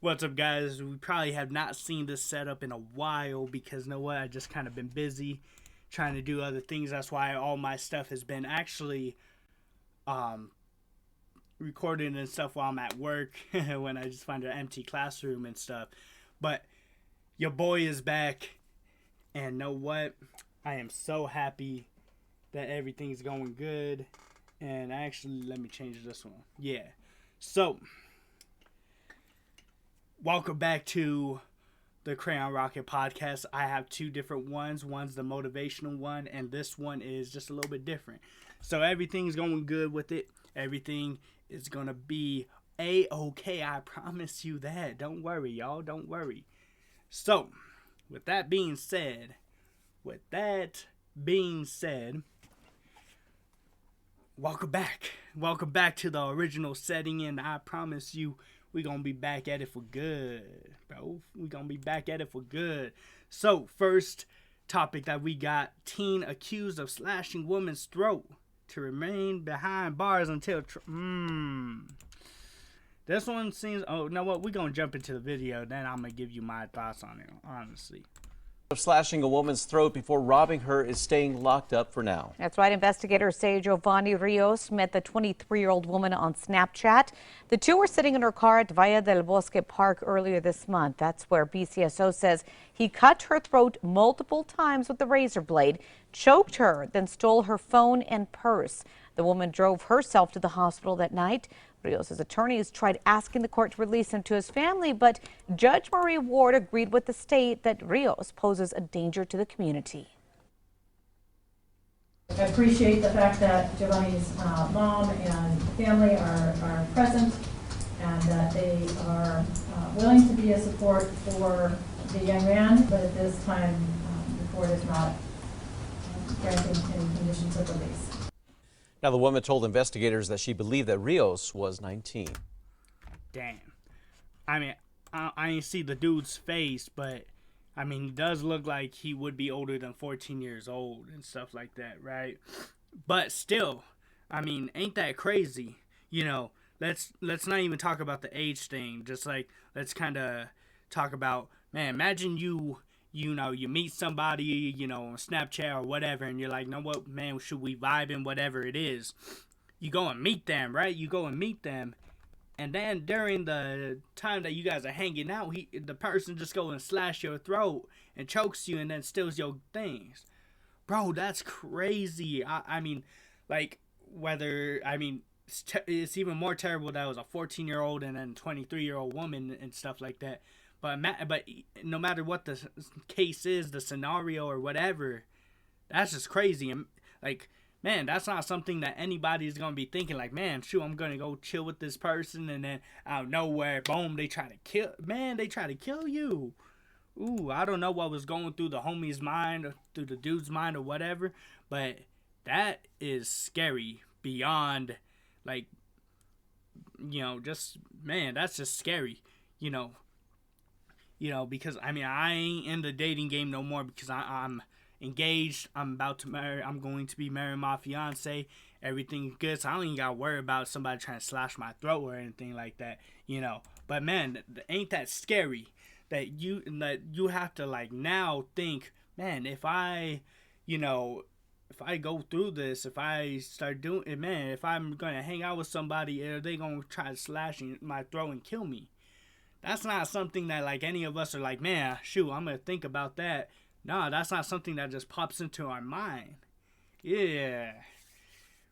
What's up, guys? We probably have not seen this setup in a while because, you know what? I just kind of been busy trying to do other things. That's why all my stuff has been actually um, recorded and stuff while I'm at work when I just find an empty classroom and stuff. But your boy is back, and know what? I am so happy that everything's going good. And actually, let me change this one. Yeah. So, welcome back to the Krayonn Rocket podcast. I have two different ones. One's the motivational one, and this one is just a little bit different. So everything's going good with it. Everything is gonna be a-okay. I promise you that. Don't worry, y'all. Don't worry. So, with that being said, welcome back. Welcome back to the original setting, and I promise you, we're going to be back at it for good, bro. We're going to be back at it for good. So, first topic that we got, teen accused of slashing woman's throat to remain behind bars until... This one seems... Oh, you know what? We're going to jump into the video, then I'm going to give you my thoughts on it, honestly. Of slashing a woman's throat before robbing her is staying locked up for now. That's right. Investigators say Giovanni Rios met the 23-year-old woman on Snapchat. The two were sitting in her car at Valle del Bosque Park earlier this month. That's where BCSO says he cut her throat multiple times with the razor blade, choked her, then stole her phone and purse. The woman drove herself to the hospital that night. Rios' attorneys tried asking the court to release him to his family, but Judge Marie Ward agreed with the state that Rios poses a danger to the community. I appreciate the fact that Giovanni's mom and family are present and that they are willing to be a support for the young man, but at this time the court is not granting any conditions of release. Now, the woman told investigators that she believed that Rios was 19. Damn. I mean, I ain't see the dude's face, but I mean, he does look like he would be older than 14 years old and stuff like that, right? But still, I mean, ain't that crazy? You know, let's not even talk about the age thing. Just like, let's kind of talk about, man, imagine you meet somebody, on Snapchat or whatever, and you're like, know what, man, should we vibe in whatever it is? You go and meet them, right? You go and meet them, and then during the time that you guys are hanging out, the person just goes and slash your throat and chokes you and then steals your things. Bro, that's crazy. I mean, like, it's even more terrible that it was a 14-year-old and then 23-year-old woman and stuff like that. But no matter what the case is, the scenario or whatever, that's just crazy. And like, man, that's not something that anybody's gonna be thinking. Like, man, shoot, I'm gonna go chill with this person, and then out of nowhere, boom, they try to kill. Man, they try to kill you. Ooh, I don't know what was going through the homie's mind, or through the dude's mind, or whatever. But that is scary beyond, like, just man, that's just scary. Because, I mean, I ain't in the dating game no more because I'm engaged. I'm about to marry. I'm going to be marrying my fiance. Everything's good, so I don't even got to worry about somebody trying to slash my throat or anything like that, But, man, ain't that scary that you have to, like, now think, man, if I go through this, if I start doing it, man, if I'm going to hang out with somebody, are they going to try to slash my throat and kill me? That's not something that, like, any of us are like, man, shoot, I'm going to think about that. No, that's not something that just pops into our mind. Yeah.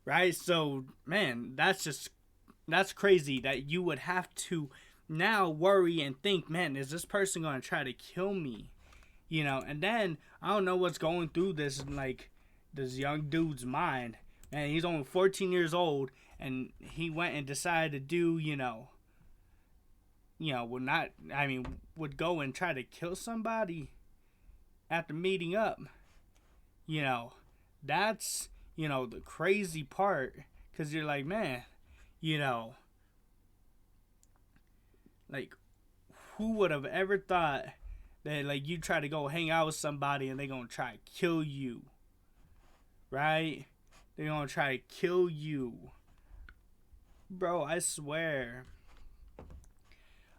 Right? So, man, that's crazy that you would have to now worry and think, man, is this person going to try to kill me? And then, I don't know what's going through this young dude's mind. Man, he's only 14 years old, and he went and decided to do, would go and try to kill somebody after meeting up. That's, the crazy part. Because you're like, man, like, who would have ever thought that, like, you try to go hang out with somebody and they're going to try to kill you. Right? They're going to try to kill you. Bro, I swear.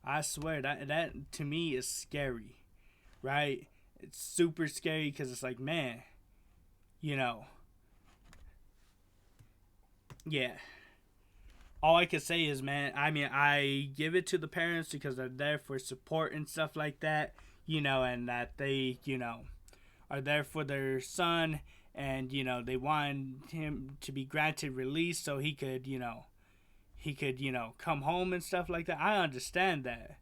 I swear that to me is scary, right? It's super scary because it's like, man, you know, yeah. All I can say is, man, I mean, I give it to the parents because they're there for support and stuff like that, you know, and that they, you know, are there for their son, and, you know, they want him to be granted release so he could, you know, come home and stuff like that. I understand that.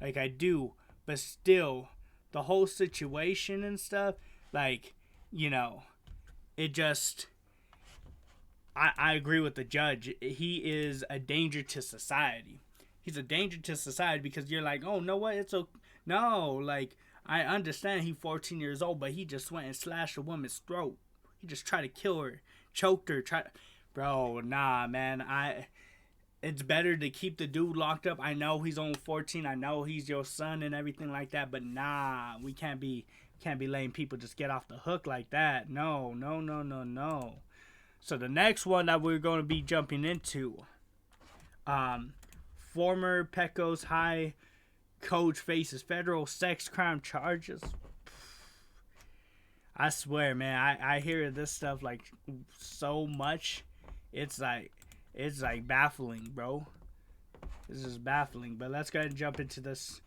Like, I do. But still, the whole situation and stuff, like, you know, it just... I agree with the judge. He is a danger to society. He's a danger to society because you're like, oh, no, what? It's okay. No, like, I understand he's 14 years old, but he just went and slashed a woman's throat. He just tried to kill her, choked her, Bro, nah, man. It's better to keep the dude locked up. I know he's only 14. I know he's your son and everything like that, but nah, we can't be letting people just get off the hook like that. No. So the next one that we're going to be jumping into, former Pecos High coach faces federal sex crime charges. I swear, man, I hear this stuff like so much. It's like baffling, bro. This is baffling. But let's go ahead and jump into this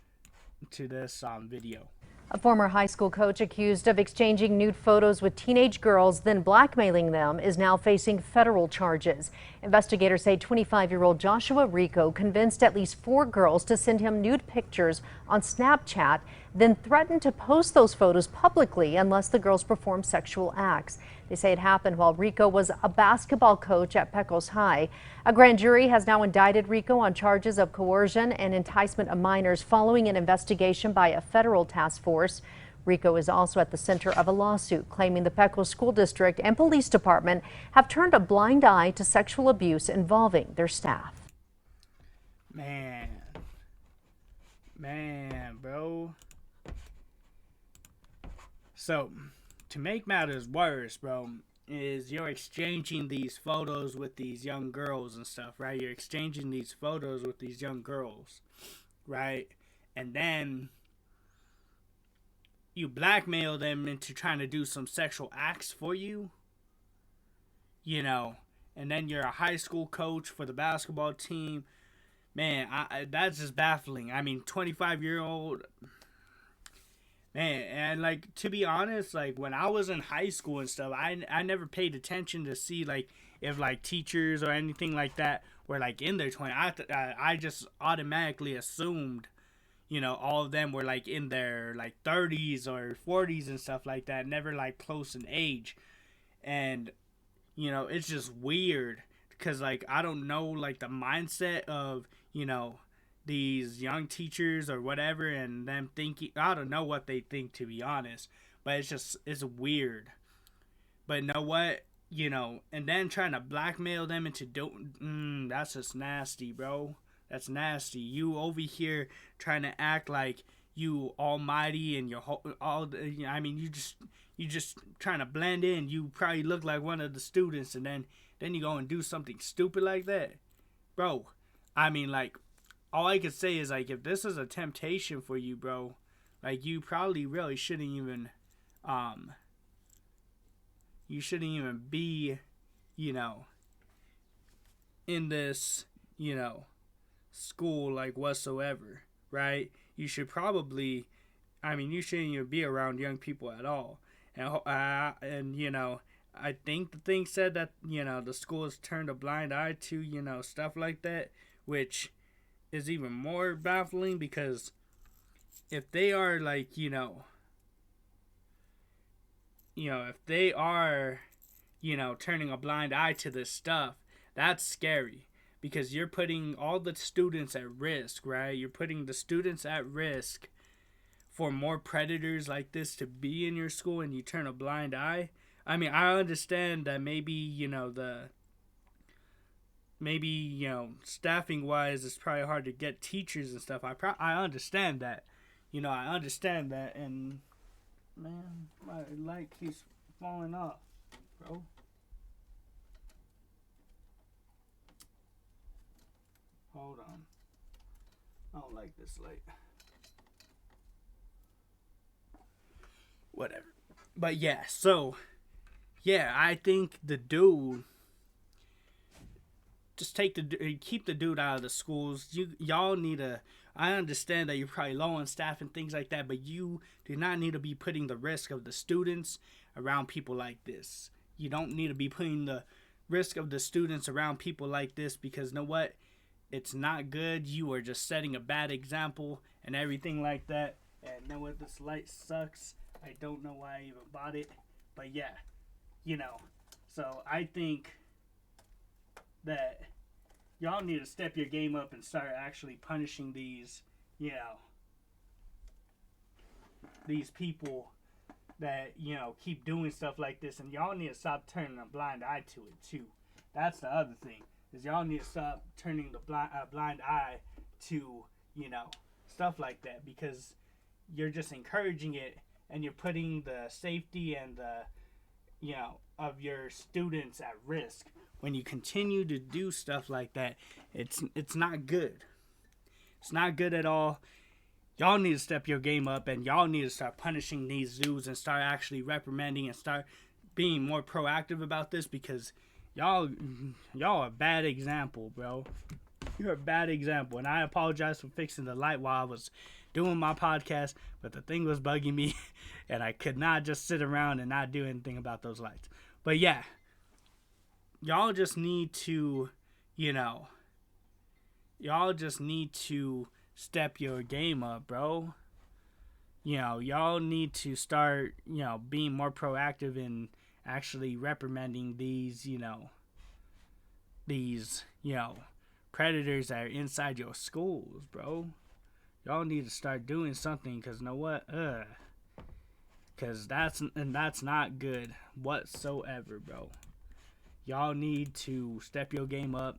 video. A former high school coach accused of exchanging nude photos with teenage girls, then blackmailing them, is now facing federal charges. Investigators say 25-year-old Joshua Rico convinced at least 4 girls to send him nude pictures on Snapchat, then threatened to post those photos publicly unless the girls performed sexual acts. They say it happened while Rico was a basketball coach at Pecos High. A grand jury has now indicted Rico on charges of coercion and enticement of minors following an investigation by a federal task force. Rico is also at the center of a lawsuit claiming the Pecos School District and Police Department have turned a blind eye to sexual abuse involving their staff. Man, bro. So, to make matters worse, bro, is you're exchanging these photos with these young girls and stuff, right? You're exchanging these photos with these young girls, right? And then you blackmail them into trying to do some sexual acts for you, you know, and then you're a high school coach for the basketball team. Man, that's just baffling. I mean, 25-year-old... Man, and like, to be honest, like, when I was in high school and stuff, I never paid attention to see, like, if, like, teachers or anything like that were, like, in their 20s. I just automatically assumed, you know, all of them were, like, in their, like, 30s or 40s and stuff like that, never, like, close in age. And, you know, it's just weird because, like, I don't know, like, the mindset of, you know, these young teachers or whatever, and them thinking, I don't know what they think, to be honest, but it's weird. But you know what, you know, and then trying to blackmail them into that's just nasty, bro. That's nasty. You over here trying to act like you almighty and your whole, I mean, you just trying to blend in. You probably look like one of the students, and then you go and do something stupid like that, bro. I mean, like, all I could say is, like, if this is a temptation for you, bro, like, you probably really shouldn't even be, you know, in this, you know, school, like, whatsoever, right? You should probably, I mean, you shouldn't even be around young people at all. And you know, I think the thing said that, you know, the school has turned a blind eye to, you know, stuff like that, which is even more baffling because if they are, like, you know, if they are, you know, turning a blind eye to this stuff, that's scary because you're putting all the students at risk, right? You're putting the students at risk for more predators like this to be in your school, and you turn a blind eye. I mean, I understand that maybe, you know, staffing wise, it's probably hard to get teachers and stuff. I understand that, you know, and man, my light keeps falling off, bro. Hold I don't like this light. Whatever. But yeah, so yeah, I think the dude, just keep the dude out of the schools. Y'all need to. I understand that you're probably low on staff and things like that, but you do not need to be putting the risk of the students around people like this. You don't need to be putting the risk of the students around people like this, because you know what? It's not good. You are just setting a bad example and everything like that. And you know what? This light sucks. I don't know why I even bought it. But yeah, So I think that y'all need to step your game up and start actually punishing these people that, keep doing stuff like this. And y'all need to stop turning a blind eye to it too. That's the other thing, is y'all need to stop turning the blind eye to, stuff like that, because you're just encouraging it, and you're putting the safety and the, of your students at risk. When you continue to do stuff like that, it's not good. It's not good at all. Y'all need to step your game up, and y'all need to start punishing these dudes and start actually reprimanding and start being more proactive about this, because y'all a bad example, bro. You're a bad example, and I apologize for fixing the light while I was doing my podcast, but the thing was bugging me, and I could not just sit around and not do anything about those lights. But yeah, y'all just need to, step your game up, bro. Y'all need to start, being more proactive in actually reprimanding these, predators that are inside your schools, bro. Y'all need to start doing something, because you know what? Because that's not good whatsoever, bro. Y'all need to step your game up.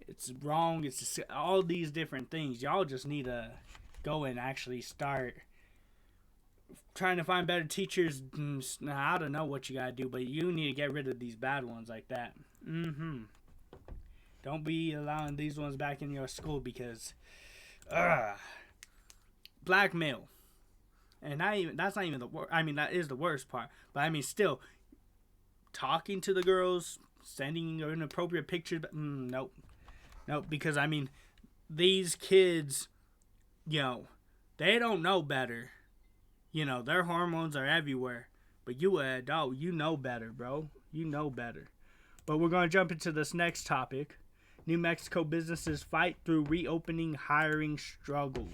It's wrong. It's just all these different things. Y'all just need to go and actually start trying to find better teachers. I don't know what you gotta do, but you need to get rid of these bad ones like that. Don't be allowing these ones back in your school, because blackmail. And that's not even the worst. I mean, that is the worst part. But I mean, still, talking to the girls, sending inappropriate pictures. Nope. Because I mean, these kids, they don't know better. Their hormones are everywhere. But you, an adult, you know better, bro. You know better. But we're going to jump into this next topic. New Mexico businesses fight through reopening hiring struggles.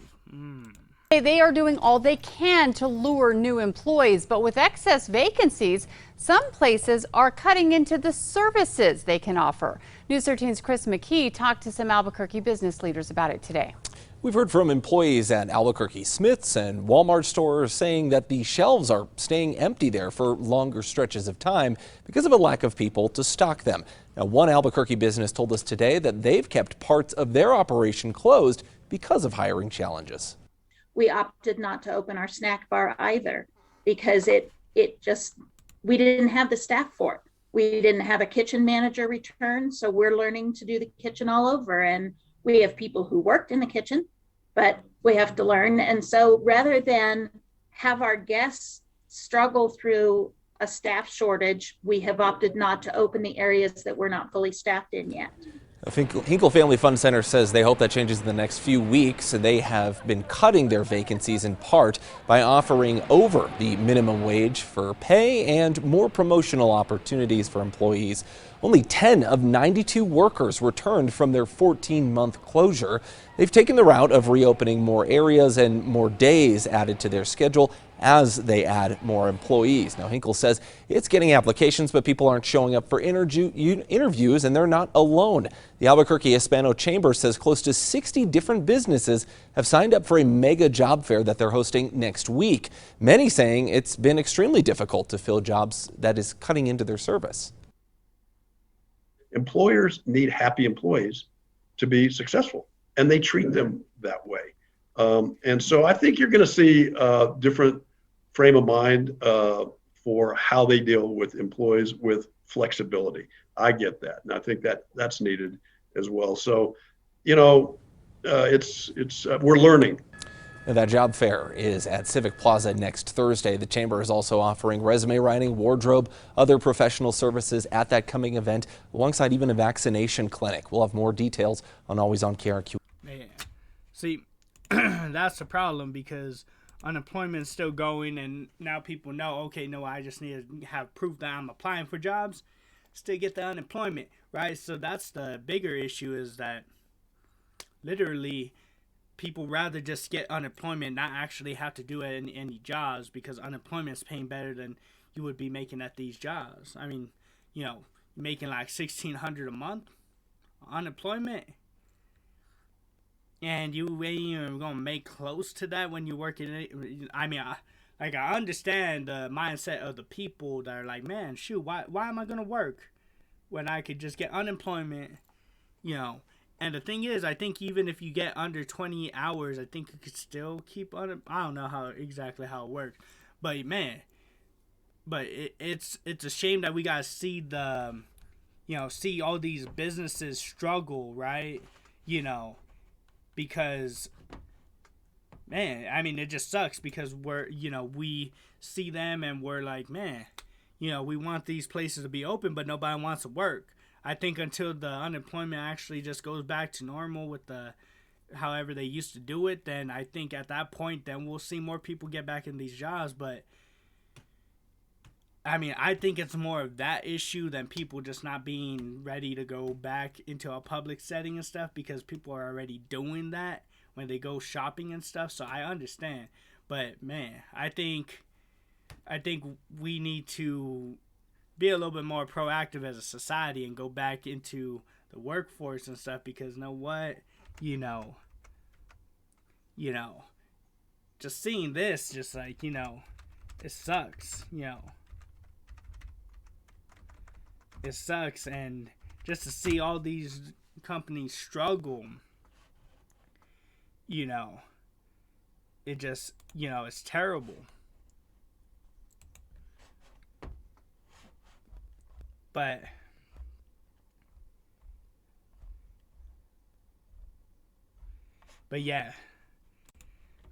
They are doing all they can to lure new employees, but with excess vacancies, some places are cutting into the services they can offer. News 13's Chris McKee talked to some Albuquerque business leaders about it today. We've heard from employees at Albuquerque Smith's and Walmart stores saying that the shelves are staying empty there for longer stretches of time because of a lack of people to stock them. Now, one Albuquerque business told us today that they've kept parts of their operation closed because of hiring challenges. We opted not to open our snack bar either, because we didn't have the staff for it. We didn't have a kitchen manager return, so we're learning to do the kitchen all over. And we have people who worked in the kitchen, but we have to learn. And so rather than have our guests struggle through a staff shortage, we have opted not to open the areas that we're not fully staffed in yet. Hinkle Family Fun Center says they hope that changes in the next few weeks. They have been cutting their vacancies in part by offering over the minimum wage for pay and more promotional opportunities for employees. Only 10 of 92 workers returned from their 14-month closure. They've taken the route of reopening more areas and more days added to their schedule as they add more employees. Now, Hinkle says it's getting applications, but people aren't showing up for interviews, and they're not alone. The Albuquerque Hispano Chamber says close to 60 different businesses have signed up for a mega job fair that they're hosting next week. Many saying it's been extremely difficult to fill jobs that is cutting into their service. Employers need happy employees to be successful, and they treat them that way. And so I think you're going to see a different frame of mind for how they deal with employees with flexibility. I get that, and I think that that's needed as well. So, we're learning. And that job fair is at Civic Plaza next Thursday. The chamber is also offering resume writing, wardrobe, other professional services at that coming event, alongside even a vaccination clinic. We'll have more details on Always on KRQ. Man, see, that's the problem, because unemployment's still going, and now people know, okay, no, I just need to have proof that I'm applying for jobs, still get the unemployment, right? So that's the bigger issue, is that literally people rather just get unemployment, not actually have to do it in any jobs, because unemployment is paying better than you would be making at these jobs. I mean, making like $1,600 a month unemployment, and you ain't even gonna make close to that when you work in it. I mean, I understand the mindset of the people that are like, man, shoot, why am I gonna work when I could just get unemployment, And the thing is, I think even if you get under 20 hours, I think you could still keep I don't know exactly how it works, but man, it's a shame that we gotta see see all these businesses struggle, right? Because, man, I mean, it just sucks, because we see them and we're like, man, we want these places to be open, but nobody wants to work. I think until the unemployment actually just goes back to normal with however they used to do it, then I think at that point, then we'll see more people get back in these jobs. But I mean, I think it's more of that issue than people just not being ready to go back into a public setting and stuff, because people are already doing that when they go shopping and stuff. So I understand. But man, I think we need to be a little bit more proactive as a society and go back into the workforce and stuff, because you know what? Just seeing this, just like, it sucks, It sucks, and just to see all these companies struggle, it just, it's terrible. But yeah,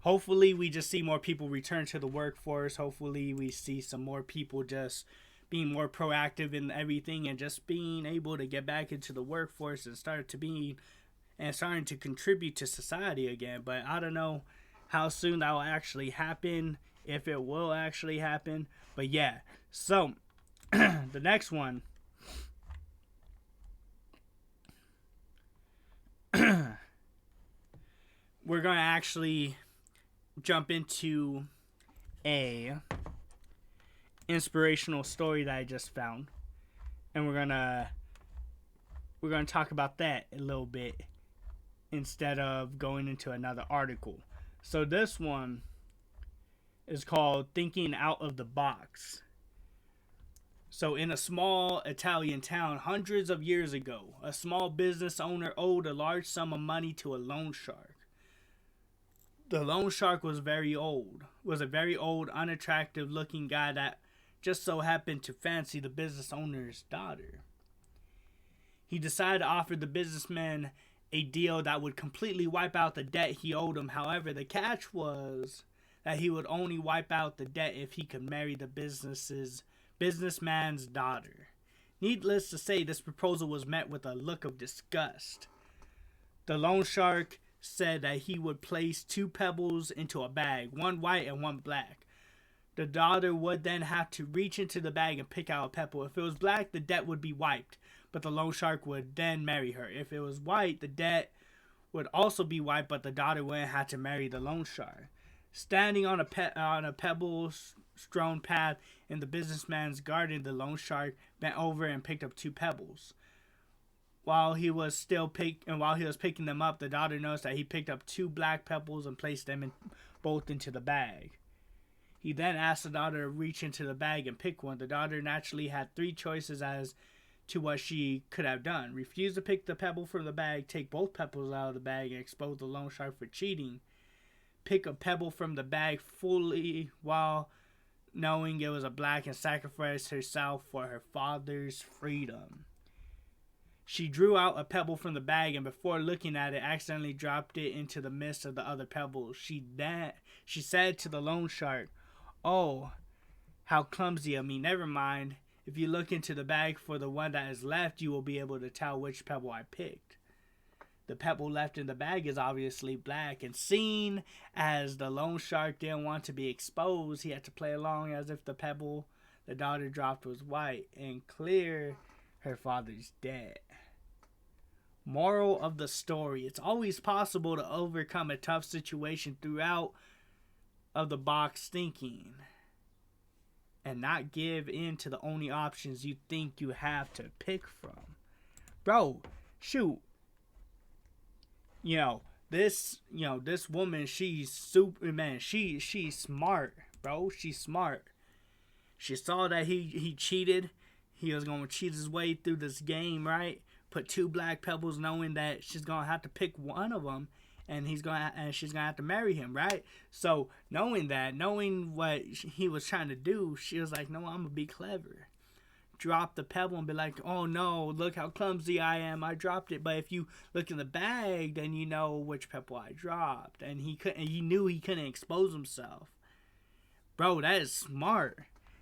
hopefully we just see more people return to the workforce. Hopefully we see some more people just being more proactive in everything and just being able to get back into the workforce and starting to contribute to society again. But I don't know how soon that will actually happen, if it will actually happen. But yeah, so the next one, we're going to actually jump into a inspirational story that I just found, and we're gonna talk about that a little bit instead of going into another article. So this one is called Thinking Out of the Box. So in a small Italian town hundreds of years ago, a small business owner owed a large sum of money to a loan shark. The loan shark was a very old, unattractive looking guy that just so happened to fancy the business owner's daughter. He decided to offer the businessman a deal that would completely wipe out the debt he owed him. However, the catch was that he would only wipe out the debt if he could marry the businessman's daughter. Needless to say, this proposal was met with a look of disgust. The loan shark said that he would place 2 pebbles into a bag, one white and one black. The daughter would then have to reach into the bag and pick out a pebble. If it was black, the debt would be wiped, but the loan shark would then marry her. If it was white, the debt would also be wiped, but the daughter wouldn't have to marry the loan shark. Standing on a pebble-strewn path in the businessman's garden, the loan shark bent over and picked up 2 pebbles. While he was picking them up, the daughter noticed that he picked up 2 black pebbles and placed them both into the bag. He then asked the daughter to reach into the bag and pick one. The daughter naturally had 3 choices as to what she could have done. Refuse to pick the pebble from the bag, take both pebbles out of the bag, and expose the loan shark for cheating. Pick a pebble from the bag fully while knowing it was a black and sacrifice herself for her father's freedom. She drew out a pebble from the bag and before looking at it, accidentally dropped it into the midst of the other pebbles. She said to the loan shark, "Oh, how clumsy of me. Never mind. If you look into the bag for the one that is left, you will be able to tell which pebble I picked." The pebble left in the bag is obviously black, and seeing as the loan shark didn't want to be exposed, he had to play along as if the pebble the daughter dropped was white and clear her father's dead. Moral of the story: it's always possible to overcome a tough situation throughout of the box thinking and not give in to the only options you think you have to pick from. Bro, shoot. This woman, she's Superman. She's smart, bro. She's smart. She saw that he cheated. He was going to cheat his way through this game, right? Put 2 black pebbles knowing that she's going to have to pick one of them and she's going to have to marry him, right? So, knowing what he was trying to do, she was like, "No, I'm going to be clever." Drop the pebble and be like, "Oh no, look how clumsy I am. I dropped it." But if you look in the bag, then you know which pebble I dropped. And he knew he couldn't expose himself. Bro, that is smart.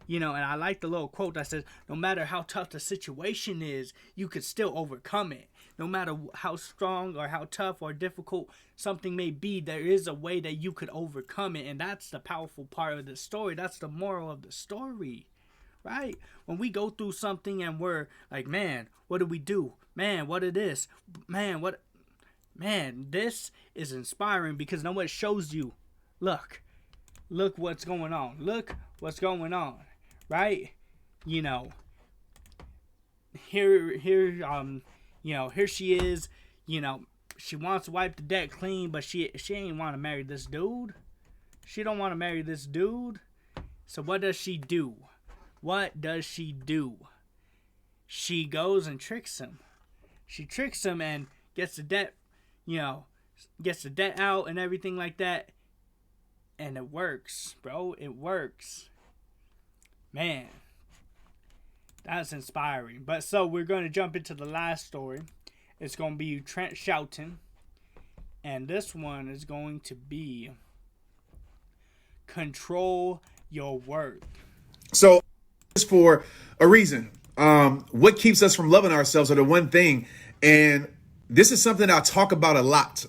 And I like the little quote that says, no matter how tough the situation is, you could still overcome it. No matter how strong or how tough or difficult something may be, there is a way that you could overcome it. And that's the powerful part of the story. That's the moral of the story, right? When we go through something and we're like, man, what do we do? Man, what is this? Man, this is inspiring because what it shows you. Look what's going on. Look what's going on. Right? Here she is, she wants to wipe the deck clean, but she ain't want to marry this dude. She don't want to marry this dude. So what does she do? She goes and tricks him. She tricks him and gets the debt, out and everything like that. And it works, bro. It works. Man, that's inspiring. But so we're going to jump into the last story. It's going to be Trent Shelton. And this one is going to be control your work. So it's for a reason. What keeps us from loving ourselves are the one thing. And this is something I talk about a lot,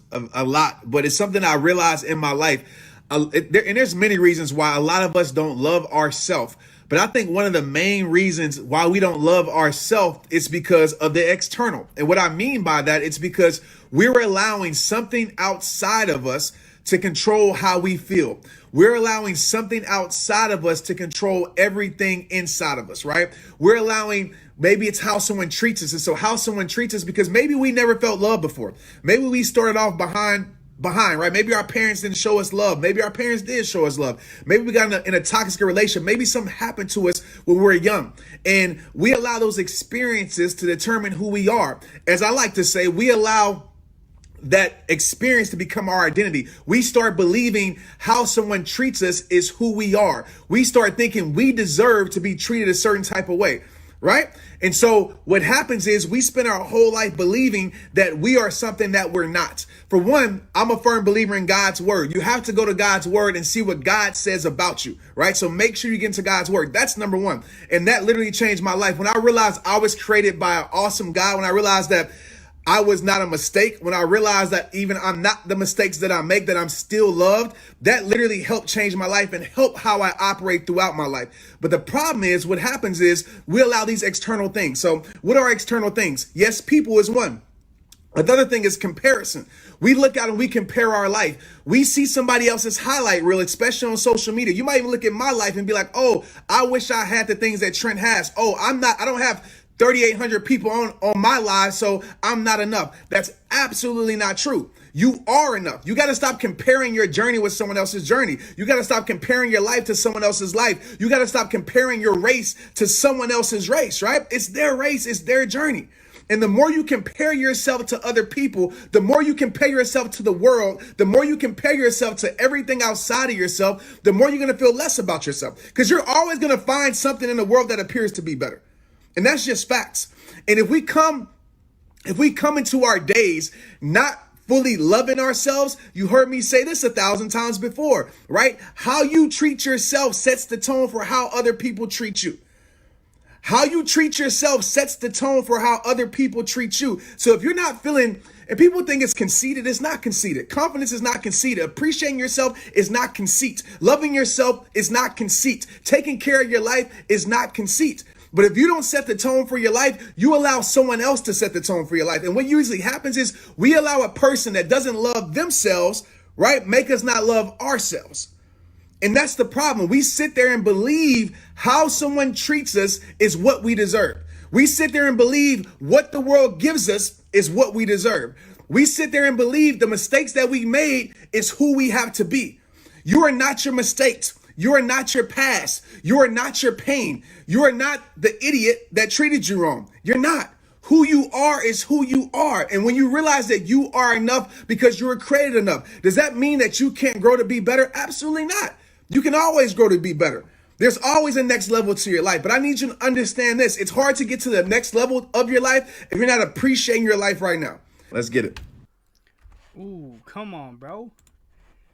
but it's something I realize in my life. And there's many reasons why a lot of us don't love ourselves. But I think one of the main reasons why we don't love ourselves is because of the external. And what I mean by that, it's because we're allowing something outside of us to control how we feel. We're allowing something outside of us to control everything inside of us, right? We're allowing, maybe it's how someone treats us. And so how someone treats us, because maybe we never felt love before. Maybe we started off behind, right? Maybe our parents didn't show us love. Maybe our parents did show us love. Maybe we got in a toxic relation. Maybe something happened to us when we were young. And we allow those experiences to determine who we are. As I like to say, we allow that experience to become our identity. We start believing how someone treats us is who we are. We start thinking we deserve to be treated a certain type of way, right? And so what happens is we spend our whole life believing that we are something that we're not. For one, I'm a firm believer in God's word. You have to go to God's word and see what God says about you, right? So make sure you get into God's word. That's number one. And that literally changed my life. When I realized I was created by an awesome God, when I realized that I was not a mistake, when I realized that even I'm not the mistakes that I make, that I'm still loved, that literally helped change my life and help how I operate throughout my life. But the problem is, what happens is we allow these external things. So what are external things? Yes, people is one. Another thing is comparison. We look out and we compare our life. We see somebody else's highlight reel, especially on social media. You might even look at my life and be like, oh, I wish I had the things that Trent has. Oh, I don't have 3,800 people on my live, so I'm not enough. That's absolutely not true. You are enough. You got to stop comparing your journey with someone else's journey. You got to stop comparing your life to someone else's life. You got to stop comparing your race to someone else's race, right? It's their race. It's their journey. And the more you compare yourself to other people, the more you compare yourself to the world, the more you compare yourself to everything outside of yourself, the more you're going to feel less about yourself, because you're always going to find something in the world that appears to be better. And that's just facts. And if we come if we come into our days not fully loving ourselves, you heard me say this 1,000 times before, right? How you treat yourself sets the tone for how other people treat you. How you treat yourself sets the tone for how other people treat you. So if you're not feeling, and people think it's conceited, it's not conceited. Confidence is not conceited. Appreciating yourself is not conceit. Loving yourself is not conceit. Taking care of your life is not conceit. But if you don't set the tone for your life, you allow someone else to set the tone for your life. And what usually happens is we allow a person that doesn't love themselves, right, make us not love ourselves. And that's the problem. We sit there and believe how someone treats us is what we deserve. We sit there and believe what the world gives us is what we deserve. We sit there and believe the mistakes that we made is who we have to be. You are not your mistakes. You are not your past. You are not your pain. You are not the idiot that treated you wrong. You're not. Who you are is who you are. And when you realize that you are enough because you were created enough, does that mean that you can't grow to be better? Absolutely not. You can always grow to be better. There's always a next level to your life. But I need you to understand this. It's hard to get to the next level of your life if you're not appreciating your life right now. Let's get it. Ooh, come on, bro.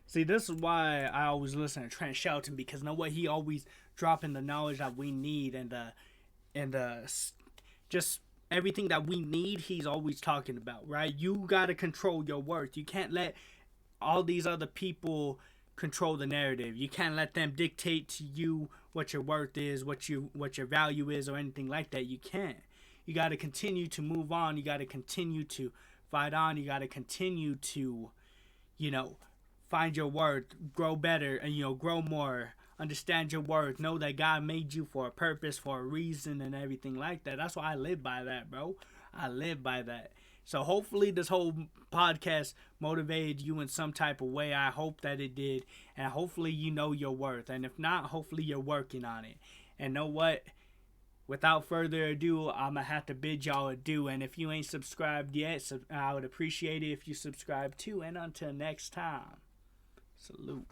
See, this is why I always listen to Trent Shelton, because you know what, he always dropping the knowledge that we need and just everything that we need. He's always talking about, right? You gotta control your worth. You can't let all these other people control the narrative. You can't let them dictate to you what your worth is, what your value is, or anything like that. You can't. You got to continue to move on. You got to continue to fight on. You got to continue to, find your worth, grow better, and grow more. Understand your worth. Know that God made you for a purpose, for a reason, and everything like that. That's why I live by that, bro. I live by that. So hopefully this whole podcast motivated you in some type of way. I hope that it did. And hopefully you know your worth. And if not, hopefully you're working on it. And know what? Without further ado, I'm going to have to bid y'all adieu. And if you ain't subscribed yet, I would appreciate it if you subscribe too. And until next time, salute.